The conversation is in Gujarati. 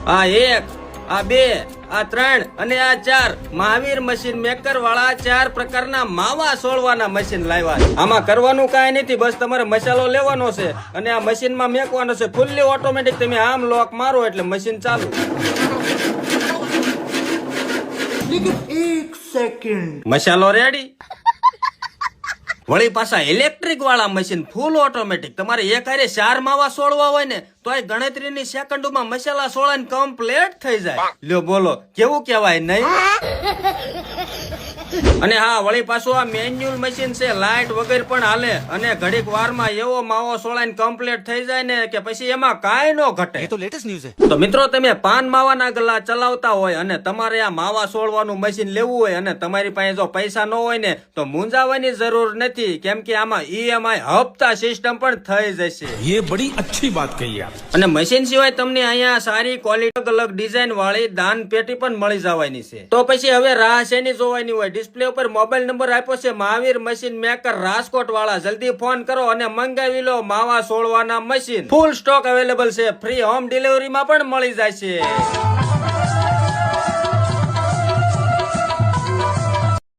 આ 1, આ 2, આ 3 અને આ 4 મહાવીર મશીન મેકર વાળા 4 પ્રકારના માવા સોળવાના મશીન લાવ્યા છે. આમાં કરવાનું કાંઈ નથી, બસ તમારે મસાલો લેવાનો છે અને આ મશીનમાં મેકવાનો છે. Fully automatic. તમે આમ લોક મારો એટલે મશીન ચાલુ. મસાલો રેડી. વળી પાછા ઇલેક્ટ્રિક વાળા મશીન ફૂલ ઓટોમેટિક. તમારે એક હારે 4 માવા સોળવા હોય ને તો આ ગણતરીની સેકન્ડોમાં મસાલા સોળાને કમ્પ્લીટ થઈ જાય. લ્યો બોલો કેવું કહેવાય નહીં? અને હા, વળી પાછું આ મેન્યુઅલ મશીન છે, લાઈટ વગર પણ હાલે અને ઘડીક વારમાં એવો માવો સોળાઈને કમ્પ્લીટ થઈ જાય ને કે પછી એમાં કાંઈ નો ઘટે. એ તો લેટેસ્ટ ન્યૂઝ છે. તો મિત્રો, તમે પાન માવાના ગલ્લા ચલાવતા હોય અને તમારે આ માવા સોળવાનું મશીન લેવું હોય અને તમારી પાસે જો પૈસા ન હોય ને તો મૂંઝાવાની જરૂર નથી, કેમ કે આમાં EMI હપ્તા સિસ્ટમ પણ થઈ જશે. ये बड़ी अच्छी बात कही आप. અને મશીન સિવાય તમને અહીંયા સારી ક્વોલિટી અલગ ડિઝાઇન વાળી દાન પેટી પણ મળી જવાની છે. તો પછી હવે રાહ શેની જોવાની હોય? ડિસ્પ્લે ઉપર મોબાઈલ નંબર આપ્યો છે મહાવીર મશીન મેકર રાજકોટ વાળા. જલ્દી ફોન કરો અને મંગાવી લો માવા સોળવાના મશીન. ફૂલ સ્ટોક અવેલેબલ છે. ફ્રી હોમ ડિલિવરીમાં પણ મળી જાય છે.